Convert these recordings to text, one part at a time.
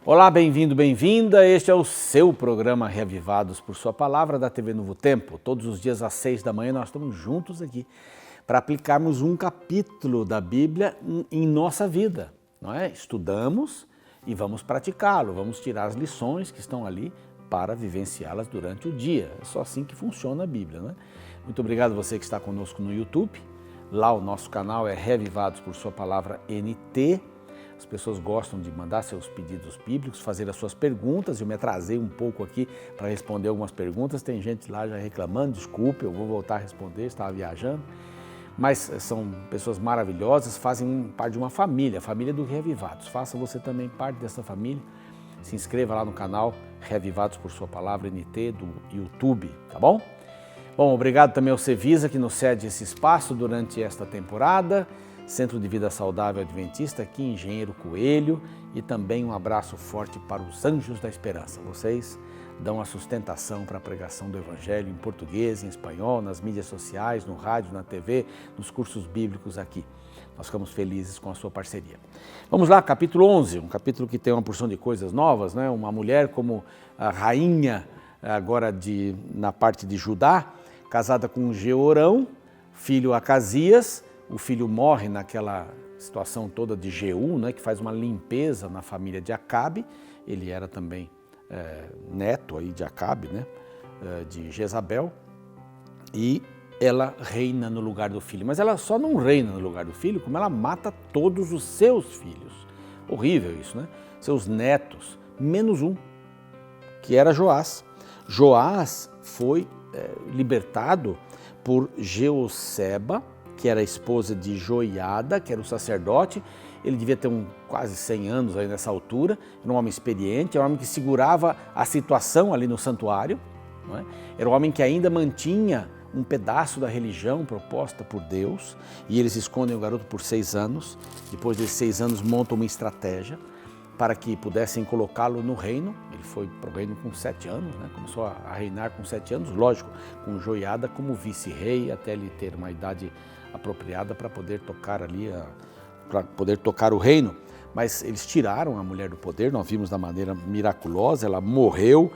Olá, bem-vindo, bem-vinda. Este é o seu programa Reavivados por Sua Palavra da TV Novo Tempo. Todos os dias às 6 da manhã nós estamos juntos aqui para aplicarmos um capítulo da Bíblia em nossa vida, não é? Estudamos e vamos praticá-lo, vamos tirar as lições que estão ali para vivenciá-las durante o dia. É só assim que funciona a Bíblia, não é? Muito obrigado a você que está conosco no YouTube. Lá o nosso canal é Reavivados por Sua Palavra NT. As pessoas gostam de mandar seus pedidos bíblicos, fazer as suas perguntas. Eu me atrasei um pouco aqui para responder algumas perguntas. Tem gente lá já reclamando, desculpe, eu vou voltar a responder, estava viajando. Mas são pessoas maravilhosas, fazem parte de uma família, a família do Reavivados. Faça você também parte dessa família. Se inscreva lá no canal Reavivados por Sua Palavra NT do YouTube, tá bom? Bom, obrigado também ao Cevisa que nos cede esse espaço durante esta temporada. Centro de Vida Saudável Adventista aqui em Engenheiro Coelho, e também um abraço forte para os Anjos da Esperança. Vocês dão a sustentação para a pregação do Evangelho em português, em espanhol, nas mídias sociais, no rádio, na TV, nos cursos bíblicos aqui. Nós ficamos felizes com a sua parceria. Vamos lá, capítulo 11, um capítulo que tem uma porção de coisas novas, né? Uma mulher como a rainha agora na parte de Judá, casada com Jeorão, filho Acasias. O filho morre naquela situação toda de Jeú, né, que faz uma limpeza na família de Acabe. Ele era também neto aí de Acabe, né, de Jezabel. E ela reina no lugar do filho. Mas ela só não reina no lugar do filho, como ela mata todos os seus filhos. Horrível isso, né? Seus netos, menos um, que era Joás. Joás foi libertado por Jeoseba, que era a esposa de Joiada, que era o sacerdote. Ele devia ter quase 100 anos aí nessa altura, era um homem experiente, era um homem que segurava a situação ali no santuário, não é? Era um homem que ainda mantinha um pedaço da religião proposta por Deus, e eles escondem o garoto por 6 anos, depois desses 6 anos montam uma estratégia para que pudessem colocá-lo no reino. Ele foi para o reino com 7 anos, né? Começou a reinar com 7 anos, lógico, com Joiada como vice-rei, até ele ter uma idade apropriada para poder tocar ali, para poder tocar o reino. Mas eles tiraram a mulher do poder, nós vimos da maneira miraculosa, ela morreu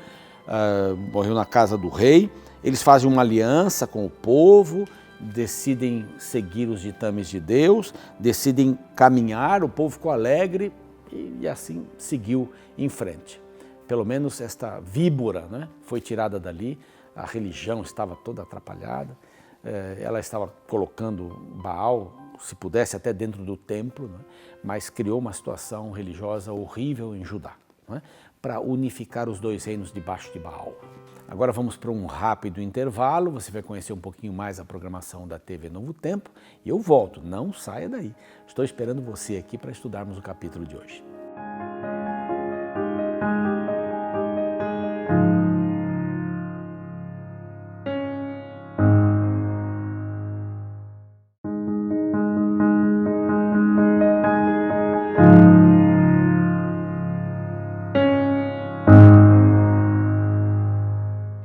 na casa do rei. Eles fazem uma aliança com o povo, decidem seguir os ditames de Deus, decidem caminhar, o povo ficou alegre e assim seguiu em frente. Pelo menos esta víbora, né, foi tirada dali, a religião estava toda atrapalhada. Ela estava colocando Baal, se pudesse, até dentro do templo, né? Mas criou uma situação religiosa horrível em Judá, né? Para unificar os dois reinos debaixo de Baal. Agora vamos para um rápido intervalo, você vai conhecer um pouquinho mais a programação da TV Novo Tempo e eu volto, não saia daí. Estou esperando você aqui para estudarmos o capítulo de hoje.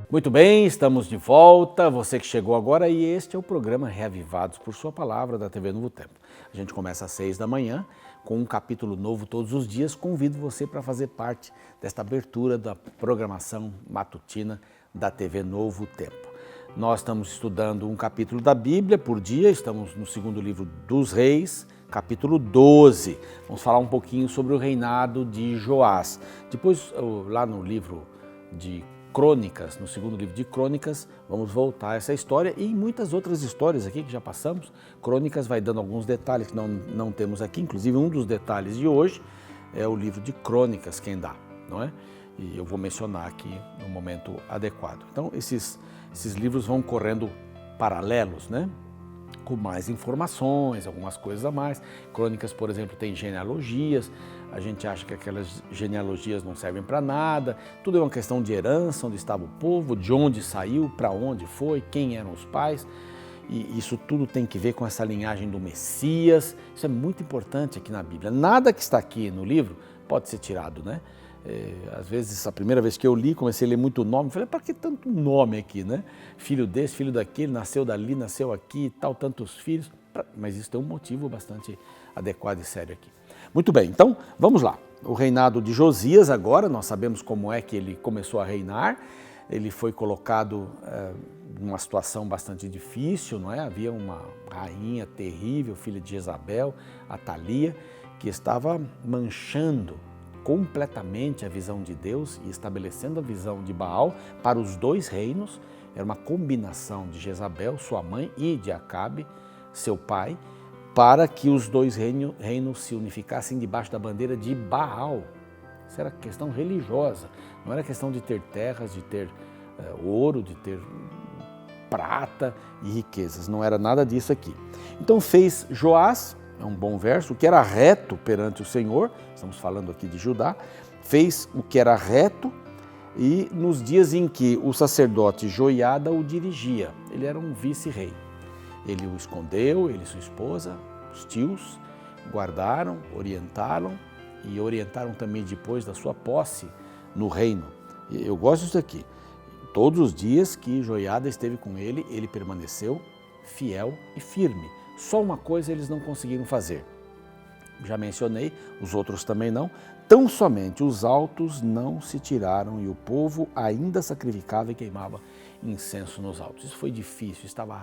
Muito bem, estamos de volta, você que chegou agora, e este é o programa Reavivados por Sua Palavra da TV Novo Tempo. A gente começa às 6 da manhã com um capítulo novo todos os dias. Convido você para fazer parte desta abertura da programação matutina da TV Novo Tempo. Nós estamos estudando um capítulo da Bíblia por dia, estamos no segundo livro dos Reis, capítulo 12. Vamos falar um pouquinho sobre o reinado de Joás. Depois, lá no livro de Crônicas, no segundo livro de Crônicas, vamos voltar a essa história e muitas outras histórias aqui que já passamos. Crônicas vai dando alguns detalhes que não temos aqui, inclusive um dos detalhes de hoje é o livro de Crônicas, quem dá, não é? E eu vou mencionar aqui no momento adequado. Então, esses livros vão correndo paralelos, né? Com mais informações, algumas coisas a mais. Crônicas, por exemplo, tem genealogias. A gente acha que aquelas genealogias não servem para nada. Tudo é uma questão de herança, onde estava o povo, de onde saiu, para onde foi, quem eram os pais. E isso tudo tem que ver com essa linhagem do Messias. Isso é muito importante aqui na Bíblia. Nada que está aqui no livro pode ser tirado, né? Às vezes, a primeira vez que eu li, comecei a ler muito nome, falei, para que tanto nome aqui, né? Filho desse, filho daquele, nasceu dali, nasceu aqui, tal, tantos filhos. Mas isso tem um motivo bastante adequado e sério aqui. Muito bem, então vamos lá. o reinado de Josias agora, nós sabemos como é que ele começou a reinar. Ele foi colocado numa situação bastante difícil, não é? Havia uma rainha terrível, filha de Jezabel, Atalia, que estava manchando completamente a visão de Deus e estabelecendo a visão de Baal para os dois reinos. Era uma combinação de Jezabel, sua mãe, e de Acabe, seu pai, para que os dois reinos se unificassem debaixo da bandeira de Baal. Isso era questão religiosa, não era questão de ter terras, de ter ouro, de ter prata e riquezas, não era nada disso aqui. Então fez Joás, é um bom verso, o que era reto perante o Senhor, estamos falando aqui de Judá, fez o que era reto e nos dias em que o sacerdote Joiada o dirigia, ele era um vice-rei. Ele o escondeu, ele e sua esposa, os tios, guardaram, orientaram e orientaram também depois da sua posse no reino. Eu gosto disso aqui. Todos os dias que Joiada esteve com ele, ele permaneceu fiel e firme. Só uma coisa eles não conseguiram fazer. Já mencionei, os outros também não. Tão somente os altos não se tiraram e o povo ainda sacrificava e queimava incenso nos altos. Isso foi difícil, estava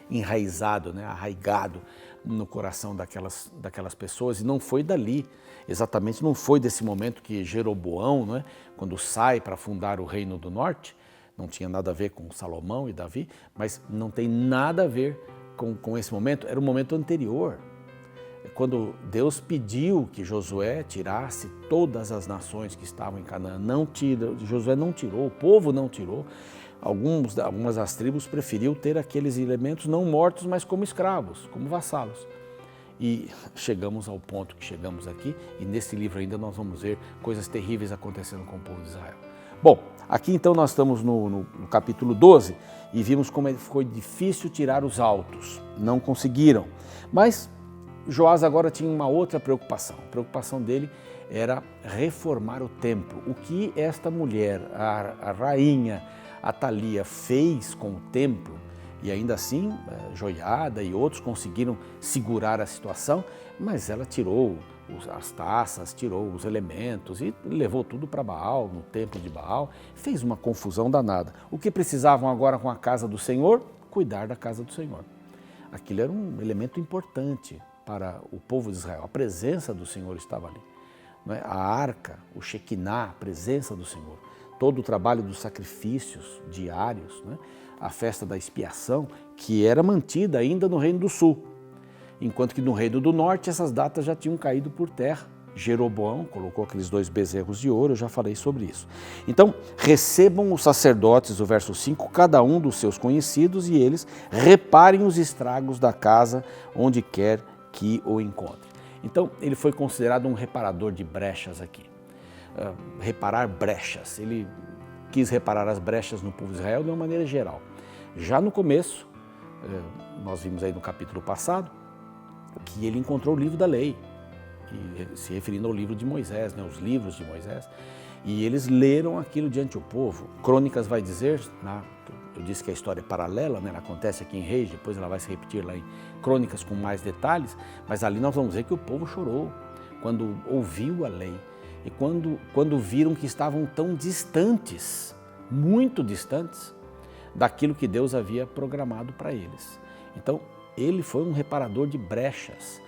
enraizado, né, arraigado no coração daquelas pessoas e não foi dali, exatamente não foi desse momento que Jeroboão, né, quando sai para fundar o Reino do Norte, não tinha nada a ver com Salomão e Davi, mas não tem nada a ver com esse momento, era um momento anterior. Quando Deus pediu que Josué tirasse todas as nações que estavam em Canaã, Josué não tirou, o povo não tirou. Algumas das tribos preferiu ter aqueles elementos não mortos, mas como escravos, como vassalos. E chegamos ao ponto que chegamos aqui, e nesse livro ainda nós vamos ver coisas terríveis acontecendo com o povo de Israel. Bom, aqui então nós estamos no capítulo 12 e vimos como foi difícil tirar os altos, não conseguiram. Mas Joás agora tinha uma outra preocupação. A preocupação dele era reformar o templo. O que esta mulher, a rainha Atalia, fez com o templo, e ainda assim Joiada e outros conseguiram segurar a situação, mas ela tirou as taças, tirou os elementos e levou tudo para Baal, no templo de Baal, fez uma confusão danada. O que precisavam agora com a casa do Senhor? Cuidar da casa do Senhor. Aquilo era um elemento importante para o povo de Israel. A presença do Senhor estava ali. Não é? A arca, o Shekinah, a presença do Senhor. Todo o trabalho dos sacrifícios diários, não é? A festa da expiação, que era mantida ainda no Reino do Sul. Enquanto que no Reino do Norte essas datas já tinham caído por terra. Jeroboão colocou aqueles 2 bezerros de ouro, eu já falei sobre isso. Então, recebam os sacerdotes, o verso 5, cada um dos seus conhecidos, e eles reparem os estragos da casa onde quer que o encontre. Então, ele foi considerado um reparador de brechas aqui. Reparar brechas. Ele quis reparar as brechas no povo de Israel de uma maneira geral. Já no começo, nós vimos aí no capítulo passado, que ele encontrou o livro da lei, e se referindo ao livro de Moisés, né, os livros de Moisés, e eles leram aquilo diante do povo. Crônicas vai dizer, eu disse que a história é paralela, né, ela acontece aqui em Reis, depois ela vai se repetir lá em Crônicas com mais detalhes, mas ali nós vamos ver que o povo chorou quando ouviu a lei e quando viram que estavam tão distantes, muito distantes, daquilo que Deus havia programado para eles. Então, ele foi um reparador de brechas.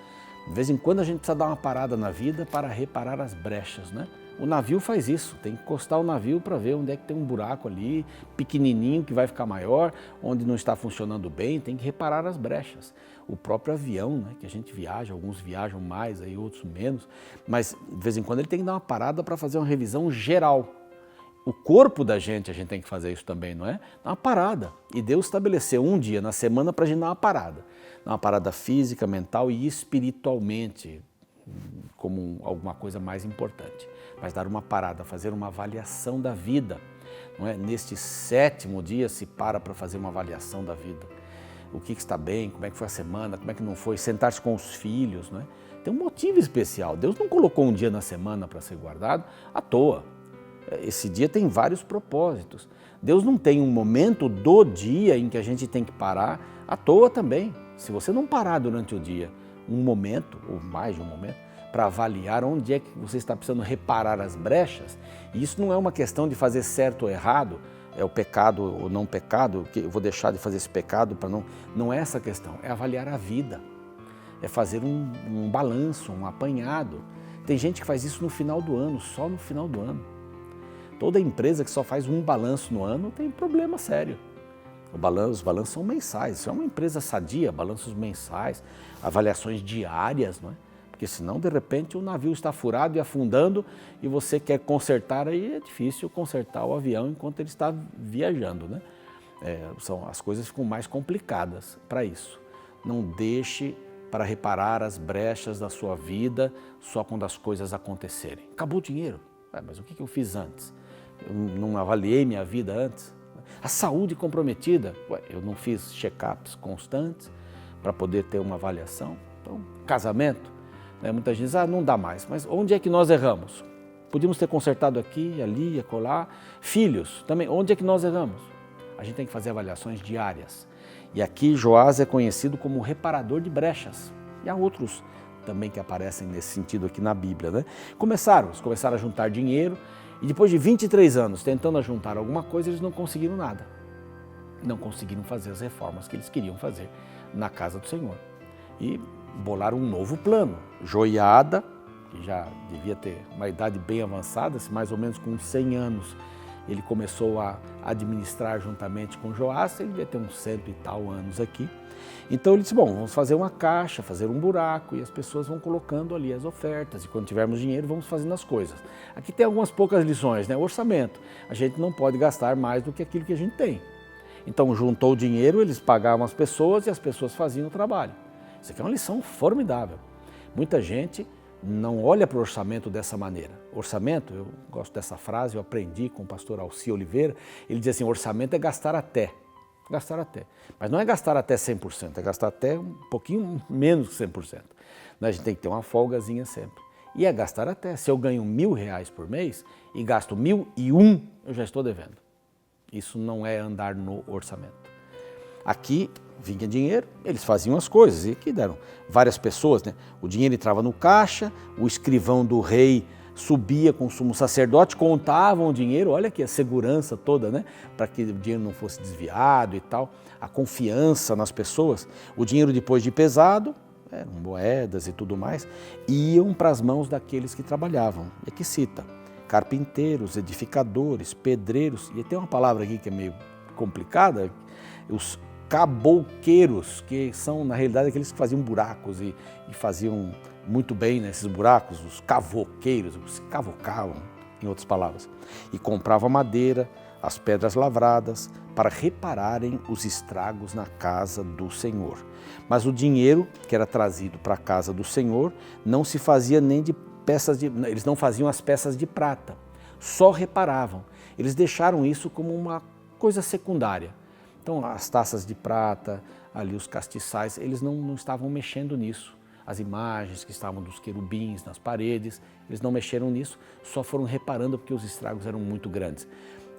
De vez em quando a gente precisa dar uma parada na vida para reparar as brechas, né? O navio faz isso, tem que encostar o navio para ver onde é que tem um buraco ali, pequenininho, que vai ficar maior, onde não está funcionando bem, tem que reparar as brechas. O próprio avião, né, que a gente viaja, alguns viajam mais, aí outros menos, mas de vez em quando ele tem que dar uma parada para fazer uma revisão geral. O corpo da gente, a gente tem que fazer isso também, não é? Dar uma parada. E Deus estabeleceu um dia na semana para a gente dar uma parada. Dar uma parada física, mental e espiritualmente, como alguma coisa mais importante. Mas dar uma parada, fazer uma avaliação da vida. Não é? Neste 7º dia se para fazer uma avaliação da vida. O que está bem, como é que foi a semana, como é que não foi, sentar-se com os filhos. Não é? Tem um motivo especial. Deus não colocou um dia na semana para ser guardado à toa. Esse dia tem vários propósitos. Deus não tem um momento do dia em que a gente tem que parar à toa também. Se você não parar durante o dia um momento, ou mais de um momento, para avaliar onde é que você está precisando reparar as brechas. E isso não é uma questão de fazer certo ou errado, é o pecado ou não pecado, que eu vou deixar de fazer esse pecado para não... Não é essa a questão, é avaliar a vida, é fazer um balanço, um apanhado. Tem gente que faz isso no final do ano, só no final do ano. Toda empresa que só faz um balanço no ano tem problema sério. Os balanços são mensais, isso é uma empresa sadia, balanços mensais, avaliações diárias, não é? Porque senão, de repente, o navio está furado e afundando e você quer consertar, aí é difícil consertar o avião enquanto ele está viajando, né? As coisas ficam mais complicadas para isso. Não deixe para reparar as brechas da sua vida só quando as coisas acontecerem. Acabou o dinheiro, mas o que eu fiz antes? Eu não avaliei minha vida antes? A saúde comprometida, eu não fiz check-ups constantes para poder ter uma avaliação. Então, casamento, muita gente diz, não dá mais, mas onde é que nós erramos? Podíamos ter consertado aqui, ali, acolá. Filhos, também, onde é que nós erramos? A gente tem que fazer avaliações diárias. E aqui Joás é conhecido como reparador de brechas. E há outros também que aparecem nesse sentido aqui na Bíblia, né? Começaram a juntar dinheiro e depois de 23 anos tentando juntar alguma coisa, eles não conseguiram nada. Não conseguiram fazer as reformas que eles queriam fazer na casa do Senhor. E bolaram um novo plano. Joiada, que já devia ter uma idade bem avançada, mais ou menos com 100 anos, ele começou a administrar juntamente com Joás, ele devia ter uns 100 e tal anos aqui. Então ele disse, vamos fazer uma caixa, fazer um buraco e as pessoas vão colocando ali as ofertas e quando tivermos dinheiro vamos fazendo as coisas. Aqui tem algumas poucas lições, né? Orçamento, a gente não pode gastar mais do que aquilo que a gente tem. Então juntou o dinheiro, eles pagavam as pessoas e as pessoas faziam o trabalho. Isso aqui é uma lição formidável. Muita gente não olha para o orçamento dessa maneira. Orçamento, eu gosto dessa frase, eu aprendi com o pastor Alci Oliveira, ele diz assim, orçamento é gastar até. Gastar até. Mas não é gastar até 100%, é gastar até um pouquinho menos que 100%. A gente tem que ter uma folgazinha sempre. E é gastar até. Se eu ganho R$1.000 por mês e gasto 1.001, eu já estou devendo. Isso não é andar no orçamento. Aqui vinha dinheiro, eles faziam as coisas e aqui deram várias pessoas, né? O dinheiro entrava no caixa, o escrivão do rei subia com o sumo sacerdote, contavam o dinheiro, olha aqui a segurança toda, né? Para que o dinheiro não fosse desviado e tal, a confiança nas pessoas. O dinheiro depois de pesado, eram moedas e tudo mais, iam para as mãos daqueles que trabalhavam. E aqui cita, carpinteiros, edificadores, pedreiros, e tem uma palavra aqui que é meio complicada, os cabouqueiros, que são na realidade aqueles que faziam buracos e faziam muito bem nesses buracos, os cavoqueiros, os cavocavam, em outras palavras, e compravam madeira, as pedras lavradas, para repararem os estragos na casa do Senhor. Mas o dinheiro que era trazido para a casa do Senhor não se fazia nem de eles não faziam as peças de prata, só reparavam. Eles deixaram isso como uma coisa secundária. Então as taças de prata, ali os castiçais, eles não estavam mexendo nisso. As imagens que estavam dos querubins nas paredes, eles não mexeram nisso, só foram reparando porque os estragos eram muito grandes.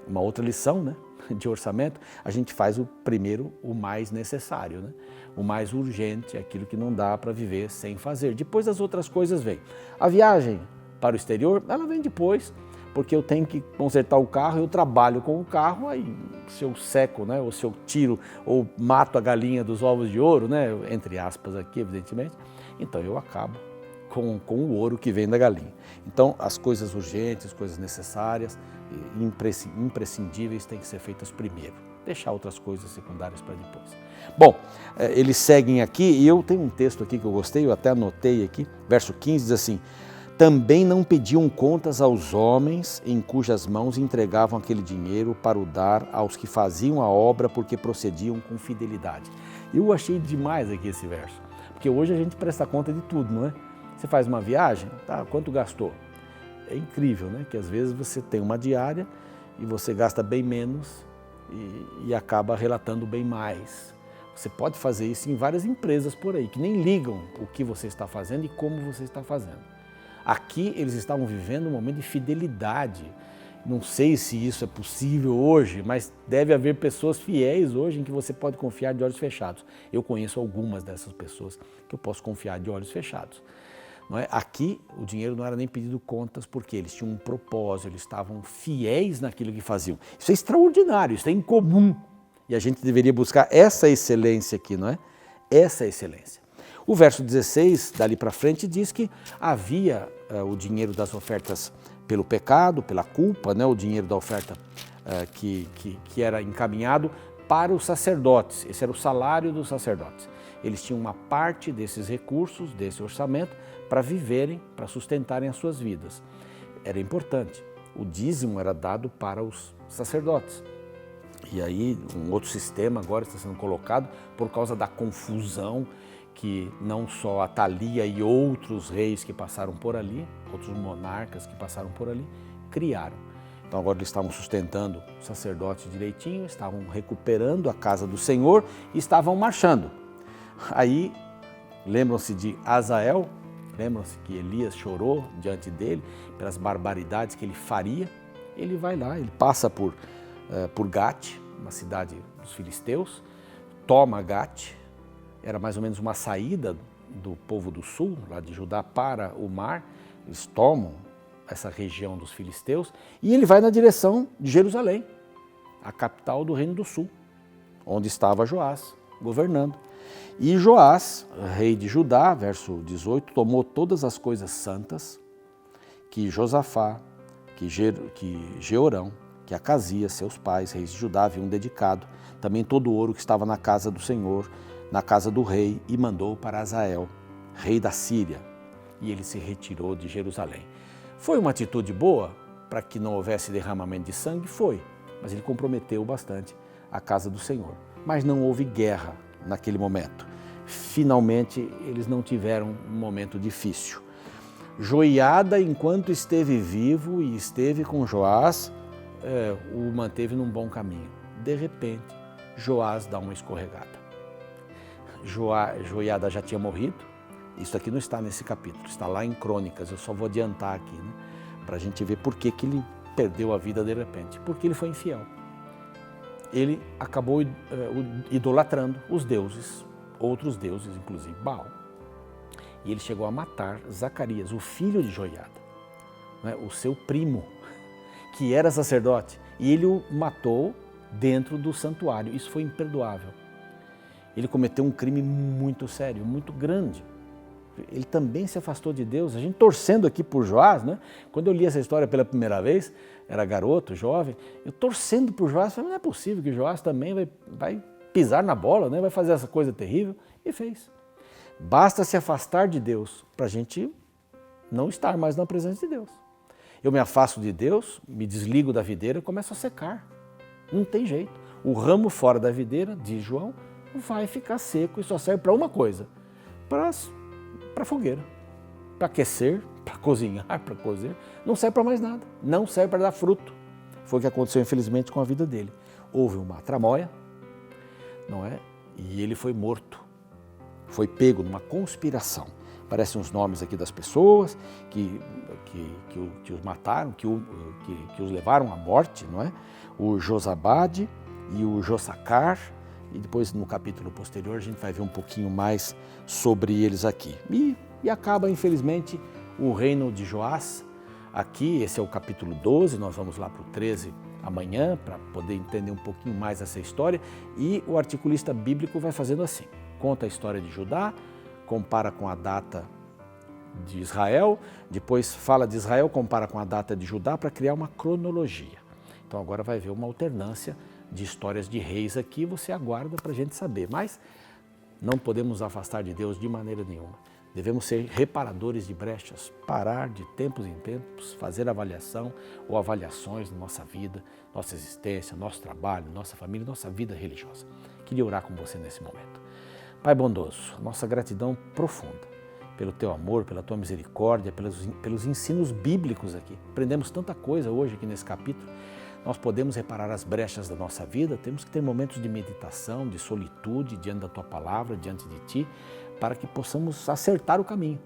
Uma outra lição, né, de orçamento, a gente faz o primeiro, o mais necessário, né? O mais urgente, aquilo que não dá para viver sem fazer. Depois as outras coisas vêm. A viagem para o exterior, ela vem depois, porque eu tenho que consertar o carro, eu trabalho com o carro, aí se eu seco, né, ou se eu tiro ou mato a galinha dos ovos de ouro, né, entre aspas aqui, evidentemente, então eu acabo com o ouro que vem da galinha. Então as coisas urgentes, coisas necessárias, imprescindíveis têm que ser feitas primeiro, deixar outras coisas secundárias para depois. Bom, eles seguem aqui e eu tenho um texto aqui que eu gostei, eu até anotei aqui, verso 15 diz assim, também não pediam contas aos homens em cujas mãos entregavam aquele dinheiro para o dar aos que faziam a obra porque procediam com fidelidade. Eu achei demais aqui esse verso, porque hoje a gente presta conta de tudo, não é? Você faz uma viagem, tá? Quanto gastou? É incrível, né? Que às vezes você tem uma diária e você gasta bem menos e acaba relatando bem mais. Você pode fazer isso em várias empresas por aí, que nem ligam o que você está fazendo e como você está fazendo. Aqui eles estavam vivendo um momento de fidelidade. Não sei se isso é possível hoje, mas deve haver pessoas fiéis hoje em que você pode confiar de olhos fechados. Eu conheço algumas dessas pessoas que eu posso confiar de olhos fechados. Não é? Aqui o dinheiro não era nem pedido contas porque eles tinham um propósito, eles estavam fiéis naquilo que faziam. Isso é extraordinário, isso é incomum. E a gente deveria buscar essa excelência aqui, não é? Essa excelência. O verso 16, dali para frente, diz que havia o dinheiro das ofertas pelo pecado, pela culpa, né? O dinheiro da oferta que era encaminhado para os sacerdotes. Esse era o salário dos sacerdotes. Eles tinham uma parte desses recursos, desse orçamento, para viverem, para sustentarem as suas vidas. Era importante. O dízimo era dado para os sacerdotes. E aí um outro sistema agora está sendo colocado por causa da confusão que não só Atalia e outros reis que passaram por ali, outros monarcas que passaram por ali, criaram. Então agora eles estavam sustentando os sacerdotes direitinho, estavam recuperando a casa do Senhor e estavam marchando. Aí lembram-se de Azael, lembram-se que Elias chorou diante dele pelas barbaridades que ele faria. Ele vai lá, ele passa por Gate, uma cidade dos filisteus, toma Gate, era mais ou menos uma saída do povo do sul, lá de Judá, para o mar. Eles tomam essa região dos filisteus e ele vai na direção de Jerusalém, a capital do reino do sul, onde estava Joás governando. E Joás, rei de Judá, verso 18, tomou todas as coisas santas que Josafá, que Jeorão, que Acasias, seus pais, reis de Judá, haviam dedicado, também todo o ouro que estava na casa do Senhor, na casa do rei, e mandou para Azael, rei da Síria, e ele se retirou de Jerusalém. Foi uma atitude boa para que não houvesse derramamento de sangue? Foi, mas ele comprometeu bastante a casa do Senhor. Mas não houve guerra naquele momento. Finalmente, eles não tiveram um momento difícil. Joiada, enquanto esteve vivo e esteve com Joás, o manteve num bom caminho. De repente, Joás dá uma escorregada. Joiada já tinha morrido. Isso aqui não está nesse capítulo, está lá em Crônicas. Eu só vou adiantar aqui, né, para a gente ver por que ele perdeu a vida de repente. Porque ele foi infiel. Ele acabou idolatrando os deuses, outros deuses, inclusive Baal. E ele chegou a matar Zacarias, o filho de Joiada, né, o seu primo, que era sacerdote. E ele o matou dentro do santuário. Isso foi imperdoável. Ele cometeu um crime muito sério, muito grande. Ele também se afastou de Deus. A gente torcendo aqui por Joás, né? Quando eu li essa história pela primeira vez, era garoto, jovem, eu torcendo por Joás, falei, não é possível que Joás também vai pisar na bola, né? Vai fazer essa coisa terrível. E fez. Basta se afastar de Deus para a gente não estar mais na presença de Deus. Eu me afasto de Deus, me desligo da videira e começo a secar. Não tem jeito. O ramo fora da videira, diz João, vai ficar seco e só serve para uma coisa, para a fogueira, para aquecer, para cozinhar, para cozer. Não serve para mais nada, não serve para dar fruto. Foi o que aconteceu, infelizmente, com a vida dele. Houve uma tramóia, não é? E ele foi morto, foi pego numa conspiração. Aparecem os nomes aqui das pessoas que os mataram, que os levaram à morte, não é? O Josabade e o Jossacar. E depois, no capítulo posterior, a gente vai ver um pouquinho mais sobre eles aqui. E acaba, infelizmente, o reino de Joás. Aqui, esse é o capítulo 12, nós vamos lá para o 13 amanhã, para poder entender um pouquinho mais essa história. E o articulista bíblico vai fazendo assim, conta a história de Judá, compara com a data de Israel, depois fala de Israel, compara com a data de Judá para criar uma cronologia. Então agora vai ver uma alternância de histórias de reis aqui, você aguarda para a gente saber. Mas não podemos nos afastar de Deus de maneira nenhuma. Devemos ser reparadores de brechas, parar de tempos em tempos, fazer avaliação ou avaliações na nossa vida, nossa existência, nosso trabalho, nossa família, nossa vida religiosa. Queria orar com você nesse momento. Pai bondoso, nossa gratidão profunda pelo Teu amor, pela Tua misericórdia, pelos ensinos bíblicos aqui. Aprendemos tanta coisa hoje aqui nesse capítulo. Nós podemos reparar as brechas da nossa vida, temos que ter momentos de meditação, de solitude diante da Tua palavra, diante de Ti, para que possamos acertar o caminho.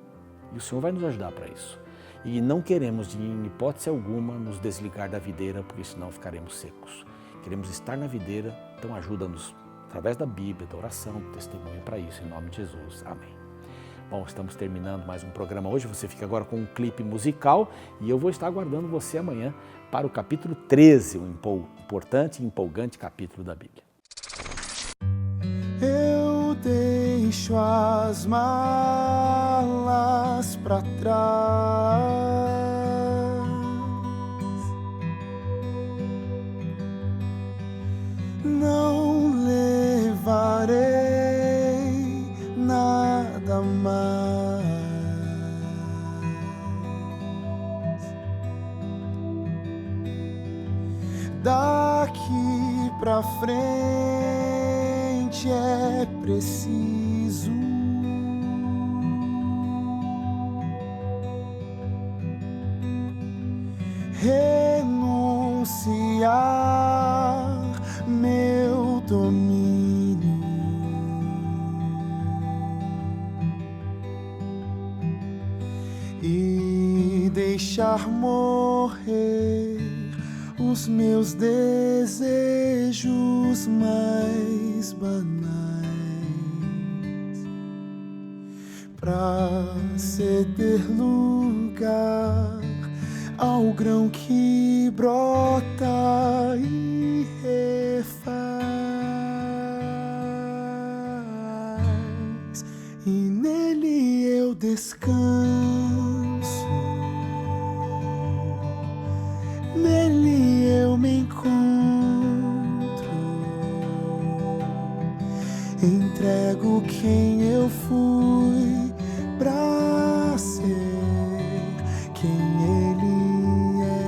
E o Senhor vai nos ajudar para isso. E não queremos, em hipótese alguma, nos desligar da videira, porque senão ficaremos secos. Queremos estar na videira, então ajuda-nos através da Bíblia, da oração, do testemunho para isso, em nome de Jesus. Amém. Bom, estamos terminando mais um programa hoje. Você fica agora com um clipe musical e eu vou estar aguardando você amanhã para o capítulo 13, um importante e empolgante capítulo da Bíblia. Eu deixo as malas pra trás, não levarei nada mais. Daqui pra frente é preciso renunciar meu domínio e deixar morrer os meus desejos mais banais, pra ceder lugar ao grão que brota e refaz, e nele eu descanso, nele eu me encontro, entrego quem eu fui pra ser quem ele é.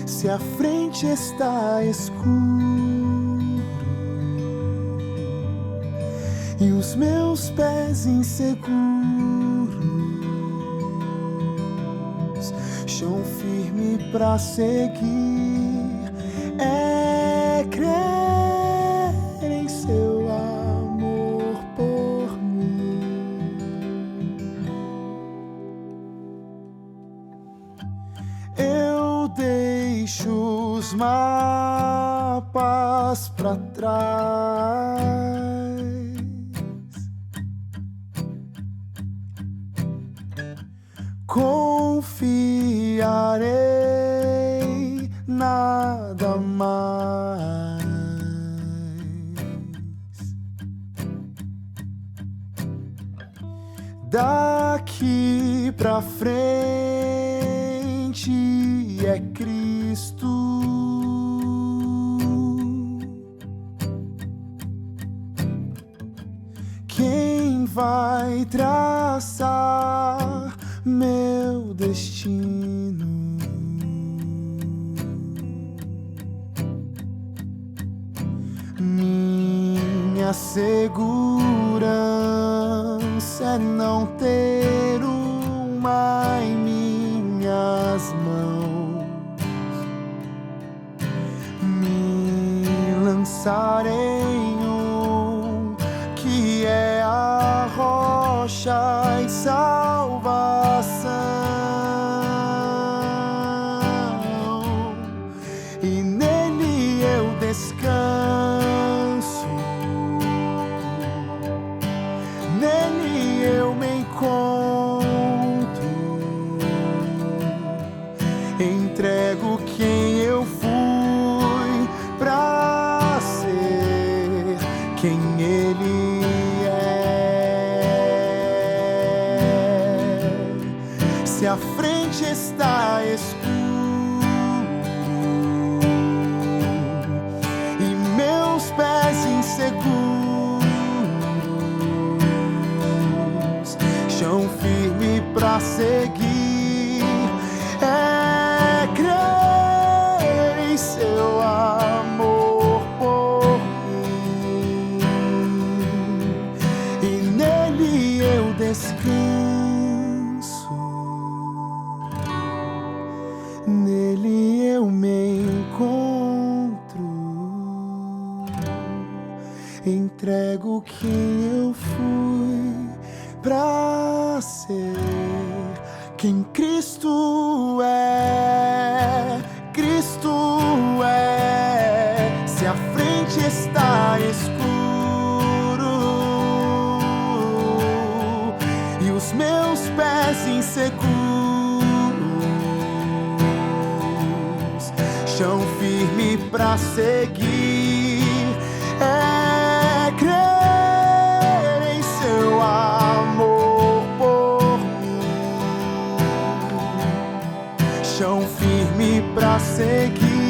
Se a frente está escuro e os meus pés inseguros, chão firme pra seguir é crer em seu amor por mim. Eu deixo os mapas pra trás, confiarei nada mais. Daqui pra frente é Cristo, quem vai traçar meu destino. Minha segurança é não ter uma em minhas mãos, me lançar em um que é a rocha e salvação, e nele eu descanso, nele eu me encontro, entrego quem eu fui pra ser quem ele é. Se a frente está escura e meus pés inseguros, chão firme pra seguir é crer em seu amor por mim, e nele eu descanso, nele eu me encontro, entrego quem eu fui pra ser quem Cristo é, Cristo é. Se a frente está escura os meus pés inseguros. Chão firme pra seguir é crer em seu amor por mim. Chão firme pra seguir